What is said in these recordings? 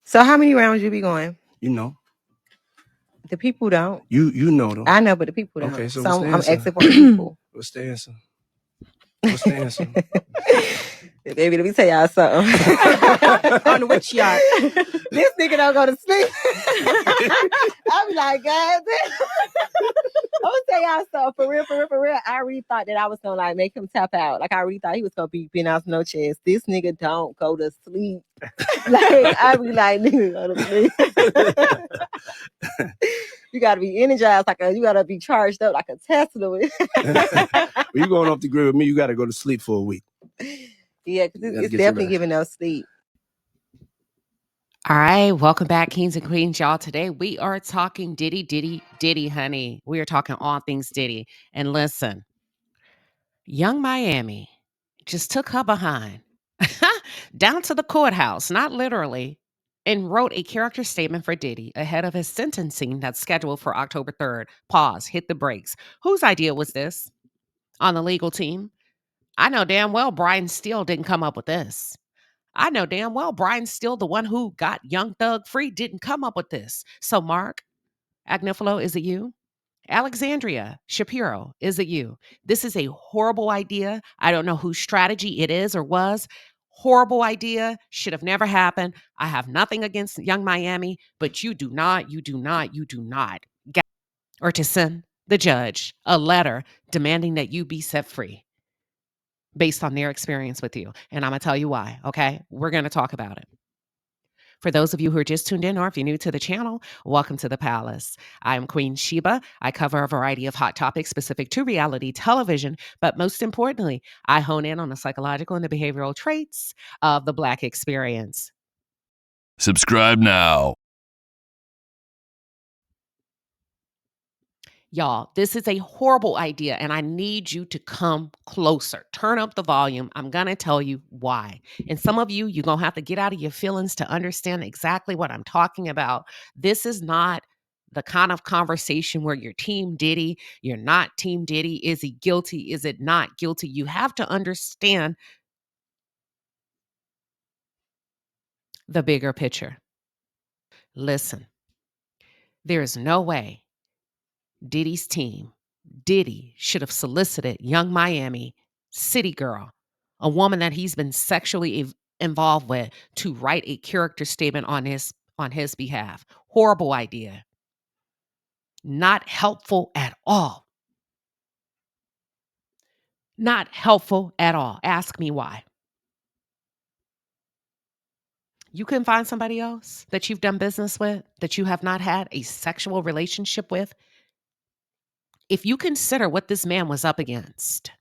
So how many rounds you be going? You know. The people don't. You know them. I know, but the people don't. Okay, so So what's the I'm answer? asking for the people. What's the answer? What's the answer? Baby, let me tell y'all something. On which yacht? This nigga don't go to sleep. I be like, God damn. I'm gonna tell y'all something. For real. I really thought that I was gonna like make him tap out. Like I really thought he was gonna be being out no chance. This nigga don't go to sleep. Like I be like, nigga go to sleep. You gotta be energized, you gotta be charged up like a Tesla. When you going off the grid with me, you gotta go to sleep for a week. Yeah, because it's definitely giving no sleep. All right, welcome back, Kings and Queens, y'all. Today we are talking Diddy, honey. We are talking all things Diddy. And listen, Young Miami just took her behind down to the courthouse, not literally, and wrote a character statement for Diddy ahead of his sentencing that's scheduled for October 3rd. Pause, hit the brakes. Whose idea was this on the legal team? I know damn well Brian Steele didn't come up with this. I know damn well Brian Steele, the one who got Young Thug free, didn't come up with this. So, Mark Agnifilo, is it you? Alexandria Shapiro, is it you? This is a horrible idea. I don't know whose strategy it is or was. Horrible idea. Should have never happened. I have nothing against Young Miami, but you do not get or to send the judge a letter demanding that you be set free based on their experience with you. And I'm going to tell you why, okay? We're going to talk about it. For those of you who are just tuned in, or if you're new to the channel, welcome to the palace. I'm Queen Sheba. I cover a variety of hot topics specific to reality television, but most importantly, I hone in on the psychological and the behavioral traits of the Black experience. Subscribe now. Y'all, this is a horrible idea, and I need you to come closer. Turn up the volume. I'm going to tell you why. And some of you, you're going to have to get out of your feelings to understand exactly what I'm talking about. This is not the kind of conversation where you're Team Diddy, you're not Team Diddy. Is he guilty? Is it not guilty? You have to understand the bigger picture. Listen, there is no way Diddy's team, Diddy should have solicited Young Miami city girl, a woman that he's been sexually involved with, to write a character statement on his behalf. Horrible idea. Not helpful at all. Not helpful at all. Ask me why. You can find somebody else that you've done business with, that you have not had a sexual relationship with. If you consider what this man was up against,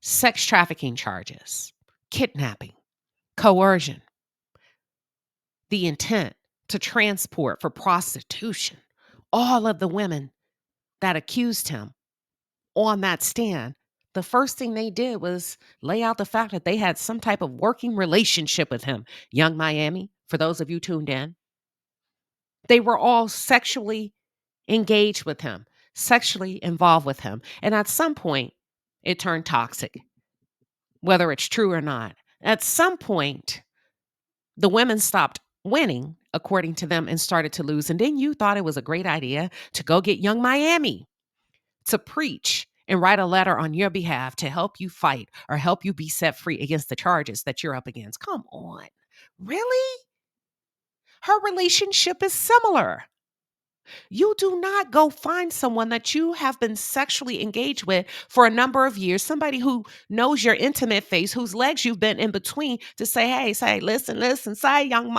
sex trafficking charges, kidnapping, coercion, the intent to transport for prostitution, all of the women that accused him on that stand, the first thing they did was lay out the fact that they had some type of working relationship with him. Young Miami, for those of you tuned in, they were all sexually engaged with him, sexually involved with him. And at some point, it turned toxic, whether it's true or not. At some point, the women stopped winning, according to them, and started to lose. And then you thought it was a great idea to go get Young Miami to preach and write a letter on your behalf to help you fight or help you be set free against the charges that you're up against. Come on. Really? Her relationship is similar. You do not go find someone that you have been sexually engaged with for a number of years, somebody who knows your intimate face, whose legs you've been in between, to say, listen, say, young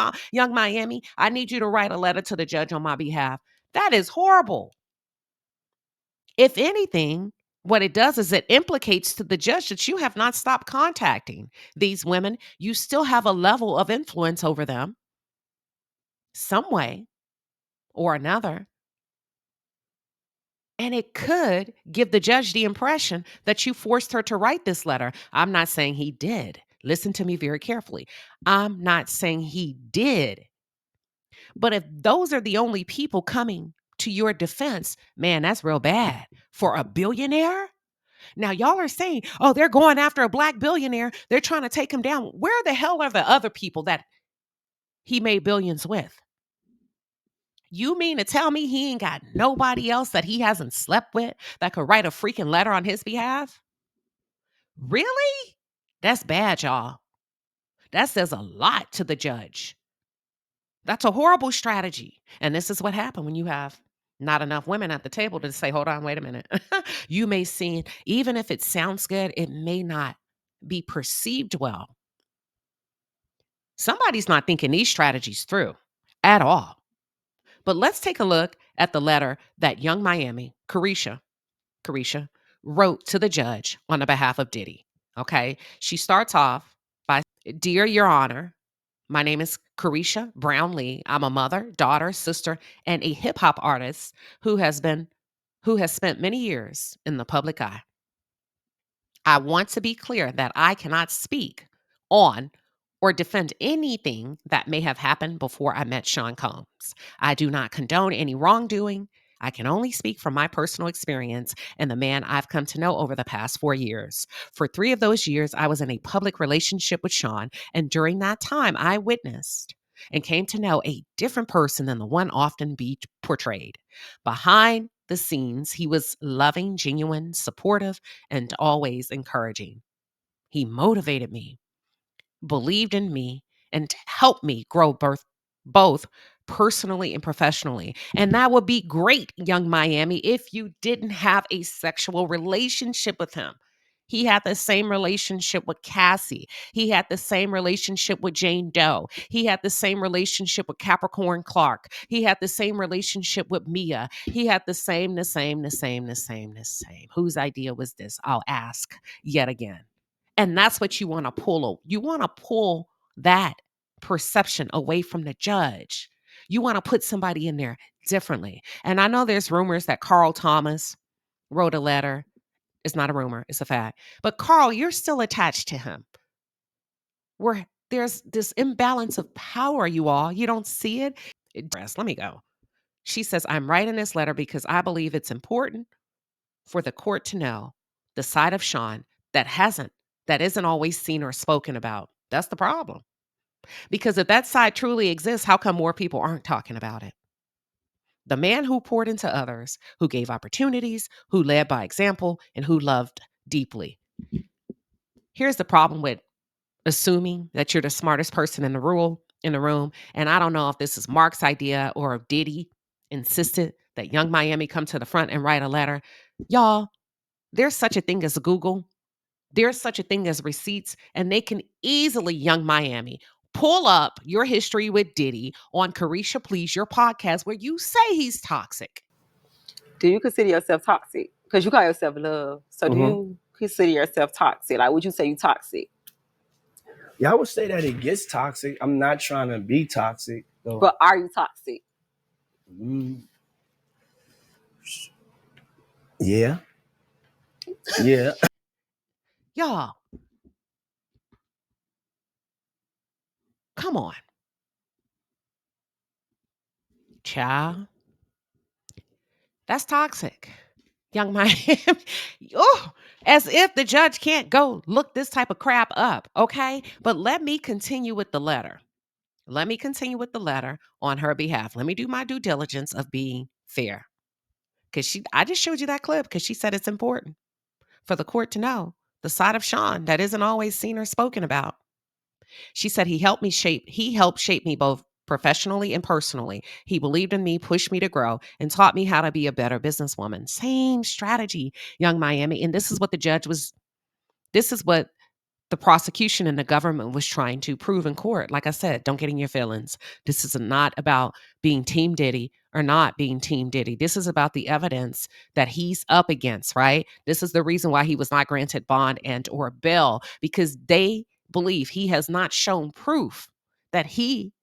Miami, I need you to write a letter to the judge on my behalf. That is horrible. If anything, what it does is it implicates to the judge that you have not stopped contacting these women. You still have a level of influence over them, some way or another. And it could give the judge the impression that you forced her to write this letter. I'm not saying he did. Listen to me very carefully. I'm not saying he did. But if those are the only people coming to your defense, man, that's real bad for a billionaire. Now, y'all are saying, oh, they're going after a Black billionaire. They're trying to take him down. Where the hell are the other people that he made billions with. You mean to tell me he ain't got nobody else that he hasn't slept with that could write a freaking letter on his behalf? Really? That's bad, y'all. That says a lot to the judge. That's a horrible strategy. And this is what happened when you have not enough women at the table to say, hold on, wait a minute. You may see, even if it sounds good, it may not be perceived well. Somebody's not thinking these strategies through at all. But let's take a look at the letter that Young Miami, Carisha, wrote to the judge on the behalf of Diddy. Okay. She starts off by, Dear Your Honor, my name is Carisha Brown Lee. I'm a mother, daughter, sister, and a hip hop artist who has spent many years in the public eye. I want to be clear that I cannot speak on or defend anything that may have happened before I met Sean Combs. I do not condone any wrongdoing. I can only speak from my personal experience and the man I've come to know over the past 4 years. For 3 of those years, I was in a public relationship with Sean, and during that time, I witnessed and came to know a different person than the one often portrayed. Behind the scenes, he was loving, genuine, supportive, and always encouraging. He motivated me, believed in me, and helped me grow both personally and professionally. And that would be great, Young Miami, if you didn't have a sexual relationship with him. He had the same relationship with Cassie. He had the same relationship with Jane Doe. He had the same relationship with Capricorn Clark. He had the same relationship with Mia. He had the same. Whose idea was this? I'll ask yet again. And that's what you want to pull. You want to pull that perception away from the judge. You want to put somebody in there differently. And I know there's rumors that Carl Thomas wrote a letter. It's not a rumor, it's a fact. But Carl, you're still attached to him. Where there's this imbalance of power, you all. You don't see it? Let me go. She says, I'm writing this letter because I believe it's important for the court to know the side of Sean that isn't always seen or spoken about. That's the problem. Because if that side truly exists, how come more people aren't talking about it? The man who poured into others, who gave opportunities, who led by example, and who loved deeply. Here's the problem with assuming that you're the smartest person in the room. And I don't know if this is Mark's idea or if Diddy insisted that Young Miami come to the front and write a letter. Y'all, there's such a thing as Google. There's such a thing as receipts, and they can easily, Young Miami, pull up your history with Diddy on Carisha Please, your podcast, where you say he's toxic. Do you consider yourself toxic? Because you call yourself love. So do you consider yourself toxic? Like, would you say you toxic? Yeah, I would say that it gets toxic. I'm not trying to be toxic, though. But are you toxic? Yeah. Yeah. Y'all, come on. Child, that's toxic. Young Miami. Oh, as if the judge can't go look this type of crap up, okay? But let me continue with the letter. Let me continue with the letter on her behalf. Let me do my due diligence of being fair. Because I just showed you that clip because she said it's important for the court to know the side of Sean that isn't always seen or spoken about. She said he helped shape me both professionally and personally. He believed in me, pushed me to grow, and taught me how to be a better businesswoman. Same strategy, Young Miami. And this is what the prosecution and the government was trying to prove in court. Like I said, don't get in your feelings. This is not about being Team Diddy or not being Team Diddy. This is about the evidence that he's up against, right? This is the reason why he was not granted bond and or bail, because they believe he has not shown proof that he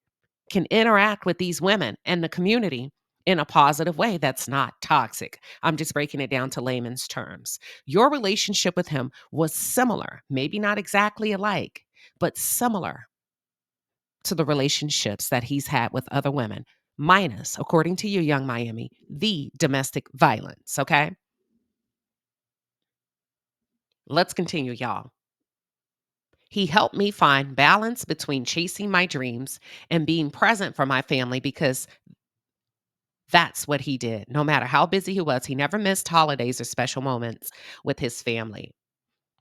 can interact with these women and the community in a positive way that's not toxic. I'm just breaking it down to layman's terms. Your relationship with him was similar, maybe not exactly alike, but similar to the relationships that he's had with other women, minus, according to you, Young Miami, the domestic violence, okay? Let's continue, y'all. He helped me find balance between chasing my dreams and being present for my family because that's what he did. No matter how busy he was, he never missed holidays or special moments with his family.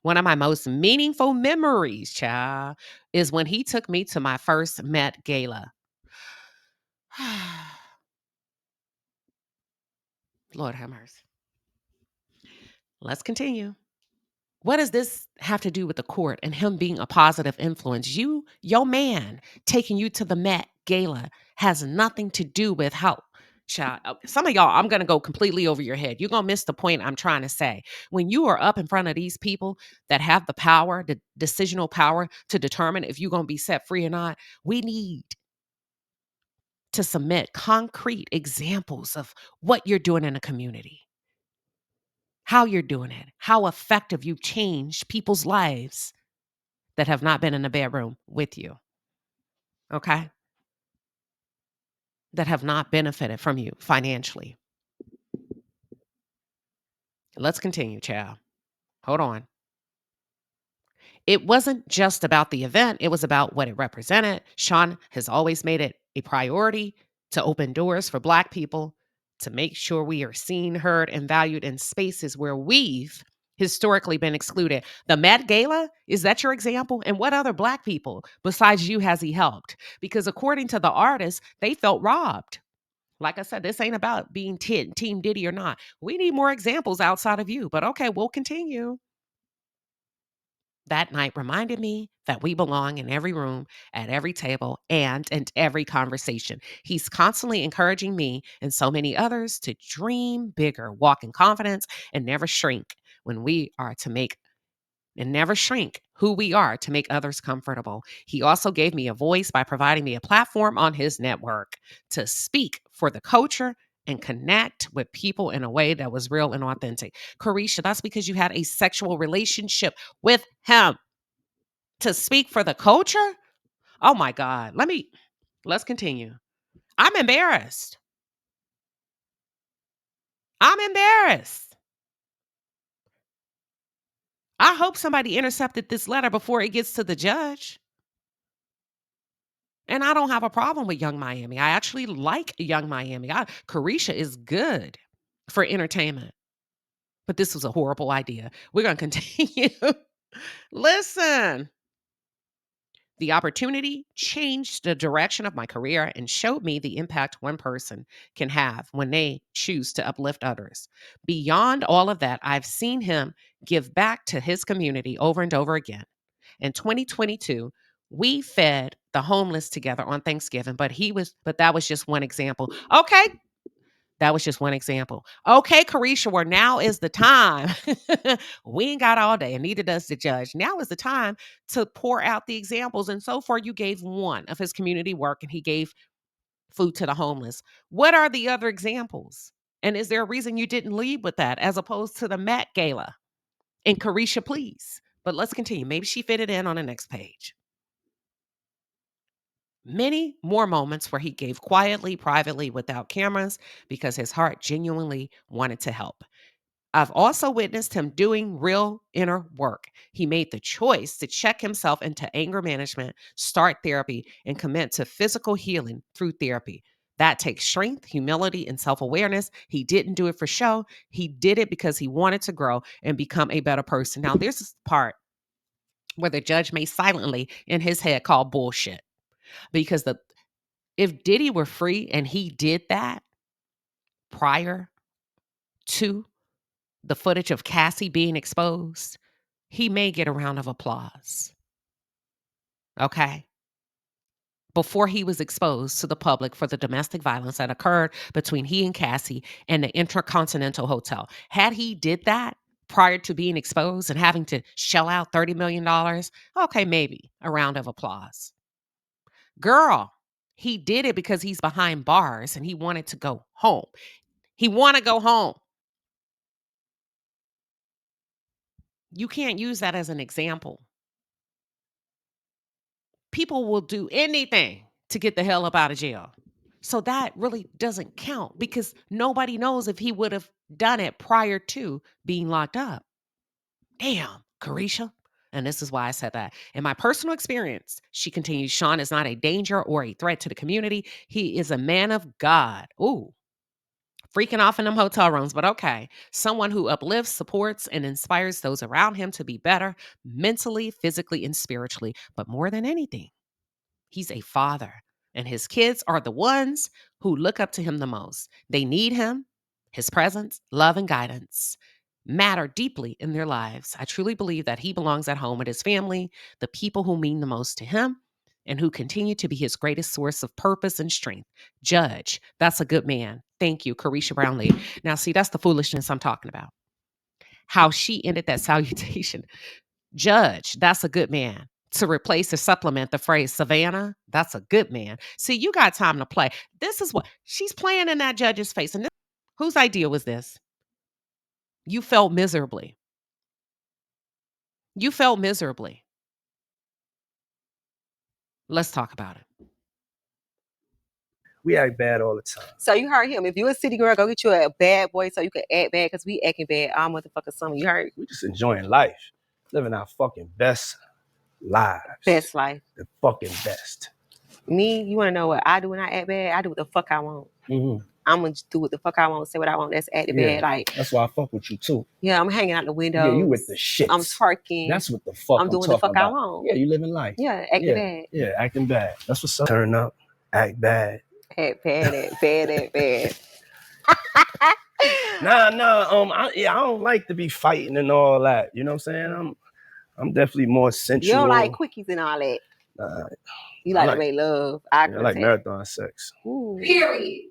One of my most meaningful memories, child, is when he took me to my first Met Gala. Lord have mercy. Let's continue. What does this have to do with the court and him being a positive influence? Your man taking you to the Met Gala has nothing to do with how. Child, some of y'all, I'm going to go completely over your head. You're going to miss the point I'm trying to say. When you are up in front of these people that have the power, the decisional power to determine if you're going to be set free or not, we need to submit concrete examples of what you're doing in the community, how you're doing it, how effective you've changed people's lives that have not been in the bedroom with you, okay? That have not benefited from you financially. Let's continue, child. Hold on. It wasn't just about the event, it was about what it represented. Sean has always made it a priority to open doors for Black people, to make sure we are seen, heard, and valued in spaces where we've historically been excluded. The Met Gala, is that your example? And what other Black people besides you has he helped? Because according to the artists, they felt robbed. Like I said, this ain't about being Team Diddy or not. We need more examples outside of you, but okay, we'll continue. That night reminded me that we belong in every room, at every table, and in every conversation. He's constantly encouraging me and so many others to dream bigger, walk in confidence, and never shrink when we are to make and never shrink who we are to make others comfortable. He also gave me a voice by providing me a platform on his network to speak for the culture and connect with people in a way that was real and authentic. Carisha, that's because you had a sexual relationship with him. To speak for the culture? Oh my God. Let's continue. I'm embarrassed. I'm embarrassed. I hope somebody intercepted this letter before it gets to the judge. And I don't have a problem with Young Miami. I actually like Young Miami. Carisha is good for entertainment. But this was a horrible idea. We're going to continue. Listen. The opportunity changed the direction of my career and showed me the impact one person can have when they choose to uplift others. Beyond all of that, I've seen him give back to his community over and over again. In 2022, we fed the homeless together on Thanksgiving, but that was just one example. Okay, that was just one example. Okay, Carisha, where now is the time. We ain't got all day, and neither does the judge. Now is the time to pour out the examples. And so far, you gave one of his community work, and he gave food to the homeless. What are the other examples? And is there a reason you didn't lead with that as opposed to the Met Gala? And Carisha, please. But let's continue. Maybe she fit it in on the next page. Many more moments where he gave quietly, privately, without cameras, because his heart genuinely wanted to help. I've also witnessed him doing real inner work. He made the choice to check himself into anger management, start therapy, and commit to physical healing through therapy. That takes strength, humility, and self awareness. He didn't do it for show. He did it because he wanted to grow and become a better person. Now, there's this part where the judge may silently in his head call bullshit. Because if Diddy were free and he did that prior to the footage of Cassie being exposed, he may get a round of applause. Okay? Before he was exposed to the public for the domestic violence that occurred between he and Cassie in the Intercontinental Hotel. Had he did that prior to being exposed and having to shell out $30 million, okay, maybe a round of applause. Girl, he did it because he's behind bars and he wanted to go home. He want to go home. You can't use that as an example. People will do anything to get the hell up out of jail. So that really doesn't count because nobody knows if he would have done it prior to being locked up. Damn, Carisha. And this is why I said that. In my personal experience, she continues, Sean is not a danger or a threat to the community. He is a man of God. Ooh, freaking off in them hotel rooms, but okay. Someone who uplifts, supports, and inspires those around him to be better mentally, physically, and spiritually. But more than anything, he's a father, and his kids are the ones who look up to him the most. They need him. His presence, love, and guidance matter deeply in their lives. I truly believe that he belongs at home with his family, the people who mean the most to him, and who continue to be his greatest source of purpose and strength. Judge, that's a good man. Thank you, Carisha Brownlee. Now, see, that's the foolishness I'm talking about. How she ended that salutation. Judge, that's a good man. To replace or supplement the phrase Savannah, that's a good man. See, you got time to play. This is what she's playing in that judge's face. And whose idea was this? You felt miserably. You felt miserably. Let's talk about it. We act bad all the time. So you heard him. If you a city girl, go get you a bad boy so you can act bad because we acting bad all motherfucking summer. You heard? We just enjoying life. Living our fucking best lives. Best life. The fucking best. Me, you want to know what I do when I act bad? I do what the fuck I want. Mm-hmm. I'm going to do what the fuck I want, say what I want. That's acting bad. Like, that's why I fuck with you too. Yeah, I'm hanging out the window. Yeah, you with the shit. I'm twerking. That's what the fuck I'm doing the fuck about. I want. Yeah, you living life. Yeah, acting bad. Yeah, acting bad. That's what's up. Turn up, act bad. Act bad, act bad, act bad. I don't like to be fighting and all that. You know what I'm saying? I'm definitely more sensual. You don't like quickies and all that. You like to make love. I like marathon sex. Ooh. Period.